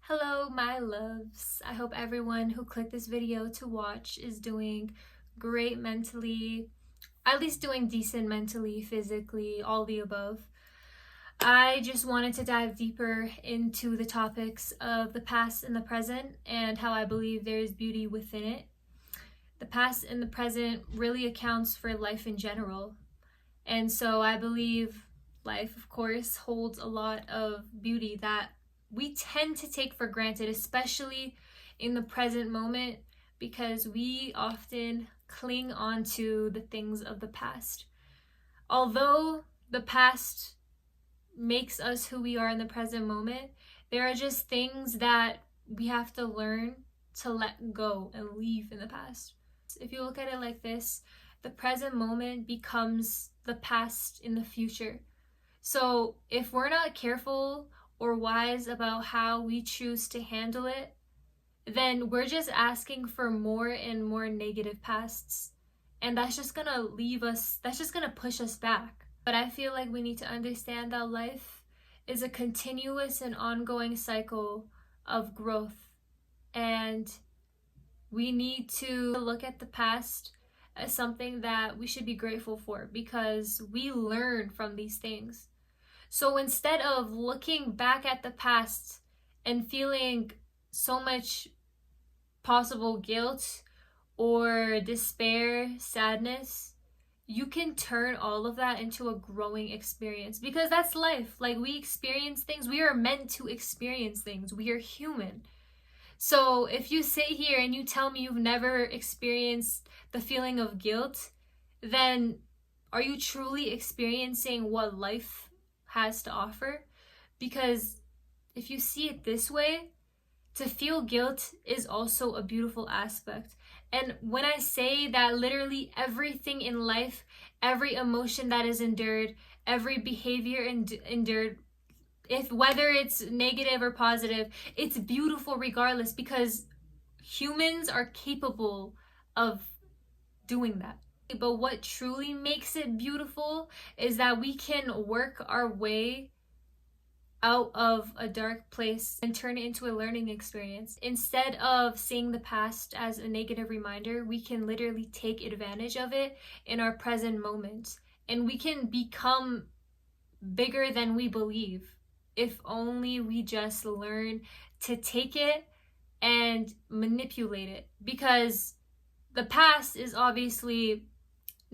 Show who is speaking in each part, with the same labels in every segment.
Speaker 1: Hello, my loves. I hope everyone who clicked this video to watch is doing great mentally, at least doing decent mentally, physically, all the above. I just wanted to dive deeper into the topics of the past and the present and how I believe there is beauty within it. The past and the present really accounts for life in general. And so I believe life, of course, holds a lot of beauty that we tend to take for granted, especially in the present moment, because we often cling on to the things of the past. Although the past makes us who we are in the present moment, there are just things that we have to learn to let go and leave in the past. If you look at it like this, the present moment becomes the past in the future. So if we're not careful or wise about how we choose to handle it, then we're just asking for more and more negative pasts. And that's just gonna leave us, that's just gonna push us back. But I feel like we need to understand that life is a continuous and ongoing cycle of growth. And we need to look at the past as something that we should be grateful for because we learn from these things. So instead of looking back at the past and feeling so much possible guilt or despair, sadness, you can turn all of that into a growing experience because that's life. Like, we experience things. We are meant to experience things. We are human. So if you sit here and you tell me you've never experienced the feeling of guilt, then are you truly experiencing what life has to offer? Because if you see it this way, to feel guilt is also a beautiful aspect. And when I say that literally everything in life, every emotion that is endured, every behavior endured, if whether it's negative or positive, it's beautiful regardless because humans are capable of doing that. But what truly makes it beautiful is that we can work our way out of a dark place and turn it into a learning experience. Instead of seeing the past as a negative reminder, we can literally take advantage of it in our present moment. And we can become bigger than we believe if only we just learn to take it and manipulate it. Because the past is obviously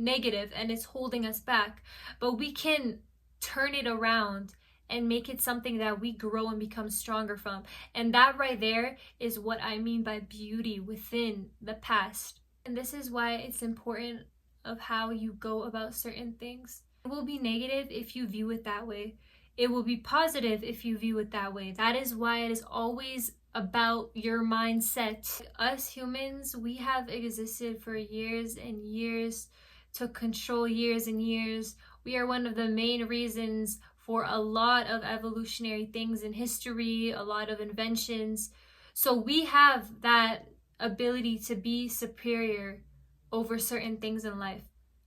Speaker 1: negative and it's holding us back, but we can turn it around and make it something that we grow and become stronger from. And that right there is what I mean by beauty within the past. And this is why it's important of how you go about certain things. It will be negative if you view it that way. It will be positive if you view it that way. That is why it is always about your mindset. Us humans, we have existed for years and years to control years and years. We are one of the main reasons for a lot of evolutionary things in history, a lot of inventions. So we have that ability to be superior over certain things in life.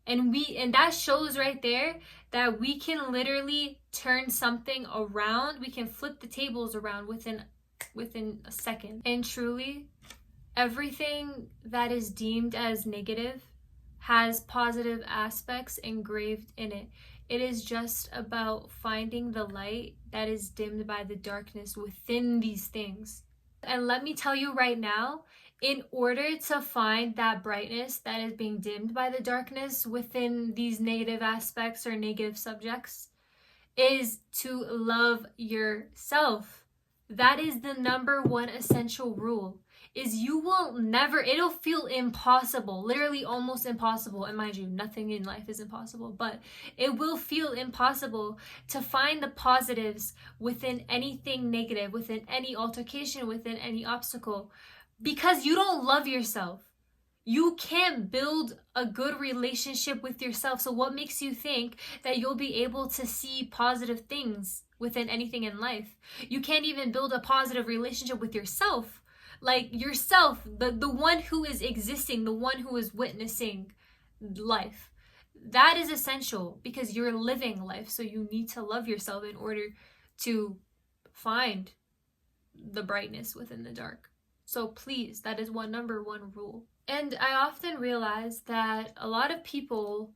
Speaker 1: And that shows right there that we can literally turn something around. We can flip the tables around within a second. And truly, everything that is deemed as negative has positive aspects engraved in it. It is just about finding the light that is dimmed by the darkness within these things. And let me tell you right now, in order to find that brightness that is being dimmed by the darkness within these negative aspects or negative subjects, is to love yourself. That is the number one essential rule. Is you will never, it'll feel impossible, literally almost impossible. And mind you, nothing in life is impossible, but it will feel impossible to find the positives within anything negative, within any altercation, within any obstacle, because you don't love yourself. You can't build a good relationship with yourself. So what makes you think that you'll be able to see positive things within anything in life? You can't even build a positive relationship with yourself. Like yourself, the one who is existing, the one who is witnessing life. That is essential because you're living life. So you need to love yourself in order to find the brightness within the dark. So please, that is number one rule. And I often realize that a lot of people,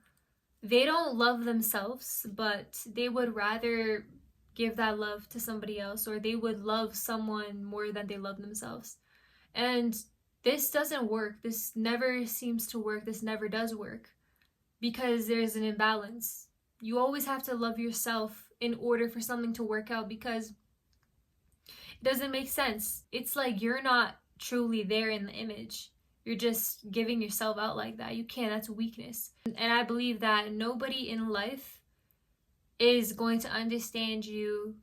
Speaker 1: they don't love themselves, but they would rather give that love to somebody else, or they would love someone more than they love themselves. And this doesn't work. This never seems to work. This never does work, because there's an imbalance. You always have to love yourself in order for something to work out, because it doesn't make sense. It's like you're not truly there in the image. You're just giving yourself out like that. You can't. That's weakness. And I believe that nobody in life is going to understand you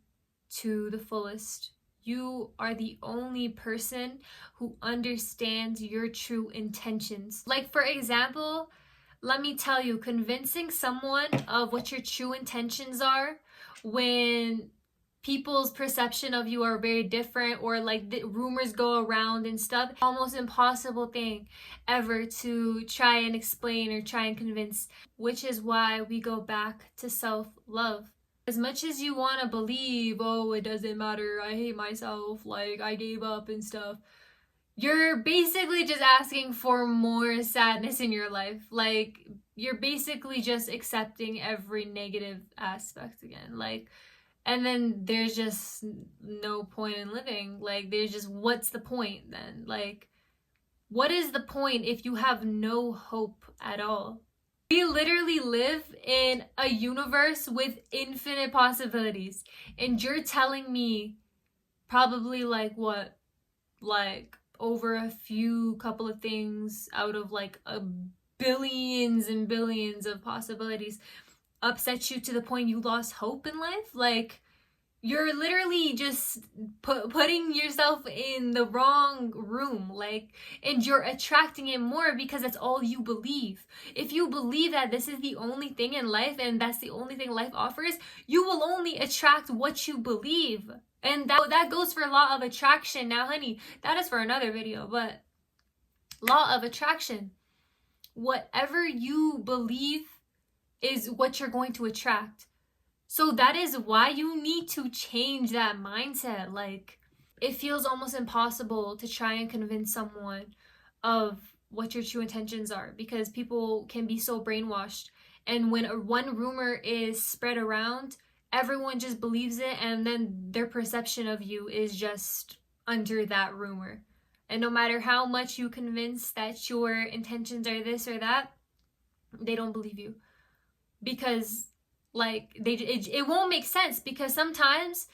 Speaker 1: to the fullest. You are the only person who understands your true intentions. Like, for example, let me tell you, convincing someone of what your true intentions are when people's perception of you are very different, or like the rumors go around and stuff, almost impossible thing ever to try and explain or try and convince, which is why we go back to self-love. As much as you want to believe, oh, it doesn't matter, I hate myself, like I gave up and stuff, you're basically just asking for more sadness in your life. Like, you're basically just accepting every negative aspect again. Like, and then there's just no point in living. Like, there's just, what's the point then? Like, what is the point if you have no hope at all? We literally live in a universe with infinite possibilities. And you're telling me probably like what? Like over a few couple of things out of like billions and billions of possibilities upset you to the point you lost hope in life? Like, you're literally just putting yourself in the wrong room, like, and you're attracting it more because that's all you believe. If you believe that this is the only thing in life and that's the only thing life offers, you will only attract what you believe. And that goes for law of attraction. Now, honey, that is for another video, but law of attraction. Whatever you believe is what you're going to attract. So that is why you need to change that mindset. Like, it feels almost impossible to try and convince someone of what your true intentions are, because people can be so brainwashed. And when one rumor is spread around, everyone just believes it, and then their perception of you is just under that rumor. And no matter how much you convince that your intentions are this or that, they don't believe you. Because like it won't make sense, because sometimes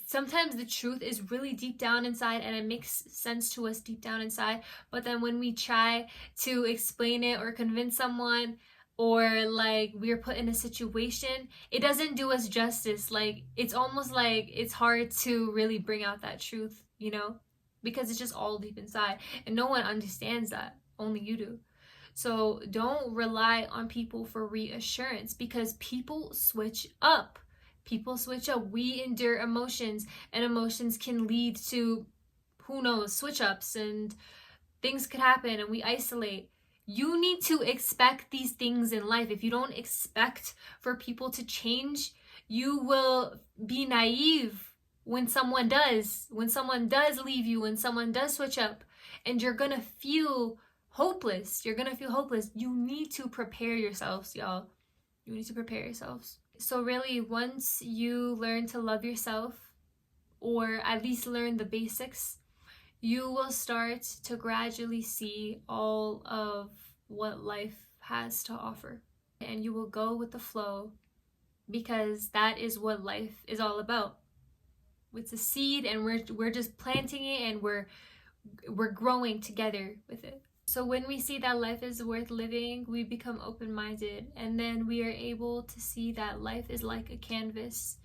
Speaker 1: sometimes the truth is really deep down inside and it makes sense to us deep down inside, but then when we try to explain it or convince someone, or like we're put in a situation, it doesn't do us justice. Like, it's almost like it's hard to really bring out that truth, you know, because it's just all deep inside and no one understands that, only you do. So don't rely on people for reassurance, because people switch up. People switch up. We endure emotions, and emotions can lead to, who knows, switch ups, and things could happen, and we isolate. You need to expect these things in life. If you don't expect for people to change, you will be naive when someone does leave you, when someone does switch up, and you're gonna feel hopeless. You're gonna feel hopeless. You need to prepare yourselves, y'all. You need to prepare yourselves. So really, once you learn to love yourself, or at least learn the basics, you will start to gradually see all of what life has to offer. And you will go with the flow, because that is what life is all about. It's a seed, and we're just planting it, and we're growing together with it. So when we see that life is worth living, we become open-minded, and then we are able to see that life is like a canvas.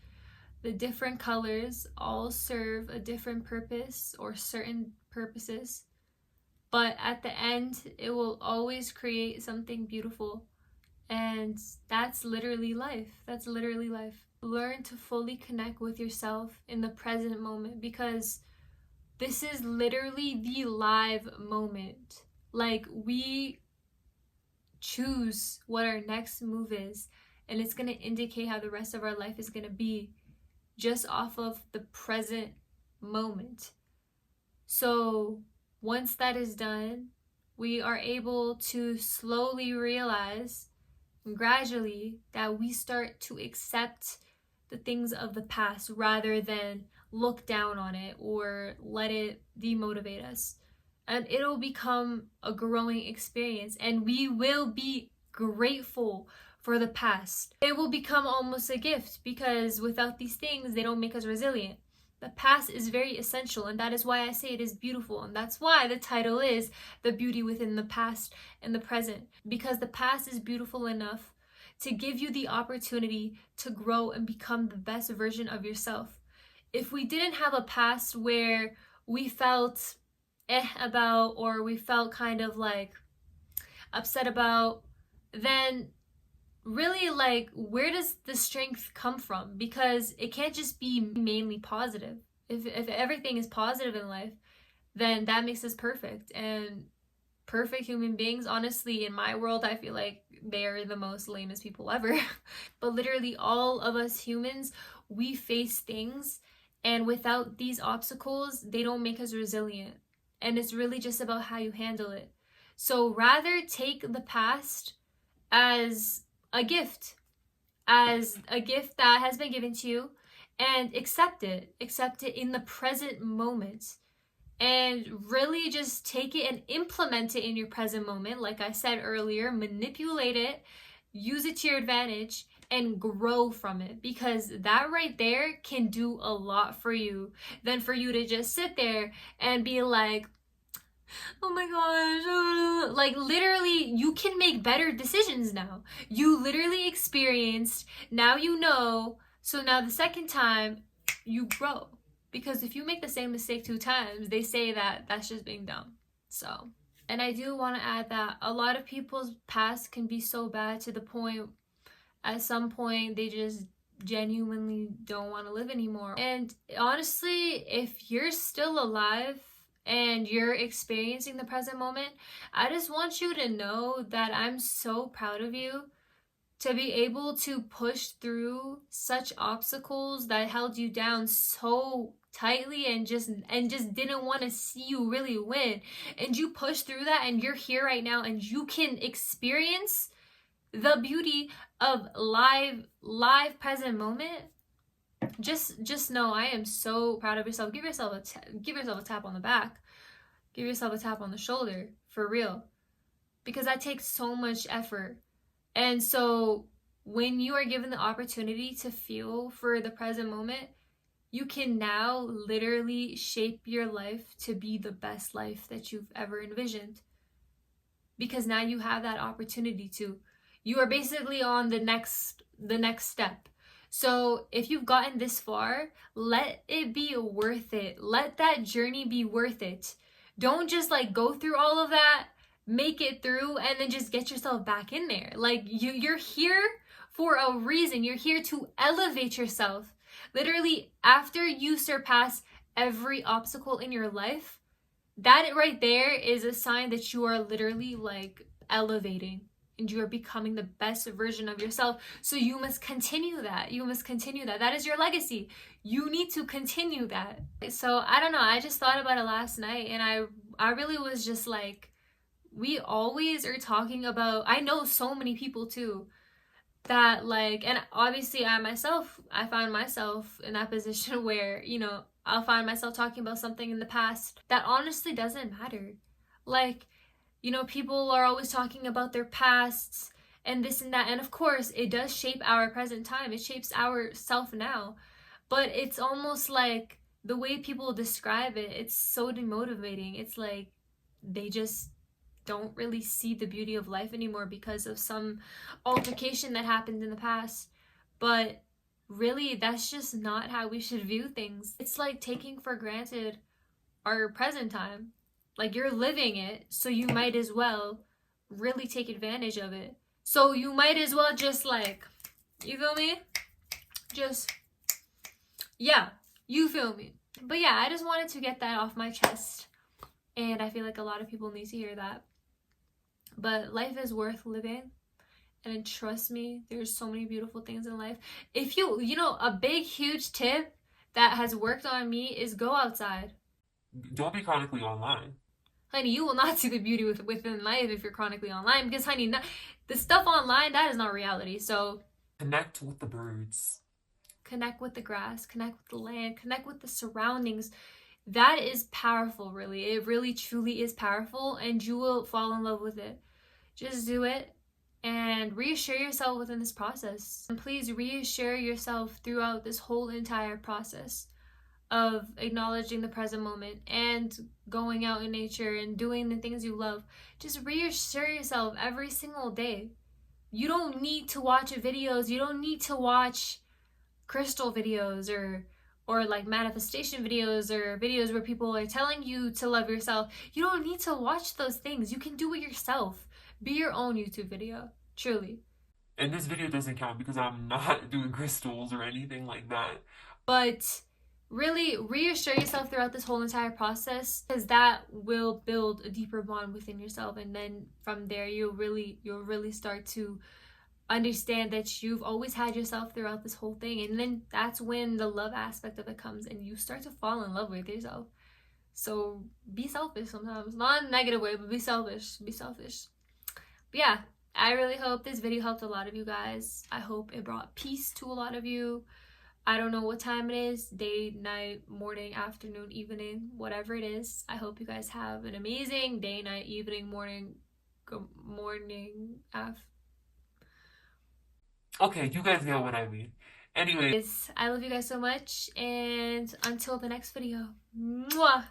Speaker 1: The different colors all serve a different purpose or certain purposes, but at the end, it will always create something beautiful. And that's literally life. That's literally life. Learn to fully connect with yourself in the present moment, because this is literally the live moment. Like, we choose what our next move is, and it's going to indicate how the rest of our life is going to be just off of the present moment. So once that is done, we are able to slowly realize and gradually that we start to accept the things of the past rather than look down on it or let it demotivate us. And it'll become a growing experience, and we will be grateful for the past. It will become almost a gift, because without these things, they don't make us resilient. The past is very essential, and that is why I say it is beautiful, and that's why the title is The Beauty Within the Past and the Present, because the past is beautiful enough to give you the opportunity to grow and become the best version of yourself. If we didn't have a past where we felt about, or we felt kind of like upset about, then really, like, where does the strength come from? Because it can't just be mainly positive. If everything is positive in life, then that makes us perfect. And perfect human beings, honestly, in my world, I feel like they are the most lamest people ever. But literally all of us humans, we face things, and without these obstacles, they don't make us resilient. And it's really just about how you handle it. So rather take the past as a gift that has been given to you, and accept it in the present moment, and really just take it and implement it in your present moment. Like I said earlier, manipulate it, use it to your advantage, and grow from it, because that right there can do a lot for you than for you to just sit there and be like, oh my gosh, like, literally, you can make better decisions now. You literally experienced, now you know, so now the second time you grow. Because if you make the same mistake 2 times, they say that that's just being dumb. So, and I do want to add that a lot of people's past can be so bad to the point, at some point, they just genuinely don't want to live anymore. And honestly, if you're still alive and you're experiencing the present moment, I just want you to know that I'm so proud of you to be able to push through such obstacles that held you down so tightly and just didn't want to see you really win. And you pushed through that, and you're here right now, and you can experience the beauty of live present moment. Just know I am so proud of yourself. Give yourself a tap on the back. Give yourself a tap on the shoulder, for real. Because that takes so much effort. And so when you are given the opportunity to feel for the present moment, you can now literally shape your life to be the best life that you've ever envisioned. Because now you have that opportunity to. You are basically on the next step. So if you've gotten this far, let it be worth it. Let that journey be worth it. Don't just like go through all of that, make it through, and then just get yourself back in there. Like, you're here for a reason. You're here to elevate yourself. Literally, after you surpass every obstacle in your life, that right there is a sign that you are literally like elevating, and you are becoming the best version of yourself. So you must continue that. That is your legacy. You need to continue that. So I don't know, I just thought about it last night, and I really was just like, we always are talking about, I know so many people too, that like, and obviously I find myself in that position where, you know, I'll find myself talking about something in the past that honestly doesn't matter. Like, you know, people are always talking about their pasts and this and that. And of course, it does shape our present time. It shapes our self now. But it's almost like the way people describe it, it's so demotivating. It's like they just don't really see the beauty of life anymore because of some altercation that happened in the past. But really, that's just not how we should view things. It's like taking for granted our present time. Like, you're living it, so you might as well really take advantage of it. So you might as well just like, you feel me? Just, yeah, you feel me? But yeah, I just wanted to get that off my chest. And I feel like a lot of people need to hear that. But life is worth living. And trust me, there's so many beautiful things in life. If you know, a big, huge tip that has worked on me is go outside.
Speaker 2: Don't be chronically online.
Speaker 1: Honey, you will not see the beauty within life if you're chronically online, because honey, the stuff online, that is not reality. So
Speaker 2: Connect with the birds.
Speaker 1: connect with the grass, connect with the land, connect with the surroundings. That is powerful, really. It really truly is powerful, and you will fall in love with it. Just do it and reassure yourself within this process. And please reassure yourself throughout this whole entire process of acknowledging the present moment and going out in nature and doing the things you love. Just reassure yourself every single day. You don't need to watch videos. You don't need to watch crystal videos or like manifestation videos or videos where people are telling you to love yourself. You don't need to watch those things. You can do it yourself. Be your own YouTube video. Truly.
Speaker 2: And this video doesn't count because I'm not doing crystals or anything like that.
Speaker 1: But really reassure yourself throughout this whole entire process, because that will build a deeper bond within yourself, and then from there you'll really start to understand that you've always had yourself throughout this whole thing, and then that's when the love aspect of it comes and you start to fall in love with yourself. So be selfish sometimes, not in a negative way, but be selfish. But yeah, I really hope this video helped a lot of you guys. I hope it brought peace to a lot of you. I don't know what time it is, day, night, morning, afternoon, evening, whatever it is. I hope you guys have an amazing day, night, evening, morning, good morning,
Speaker 2: Okay, you guys get what I mean. Anyway.
Speaker 1: I love you guys so much, and until the next video. Mwah!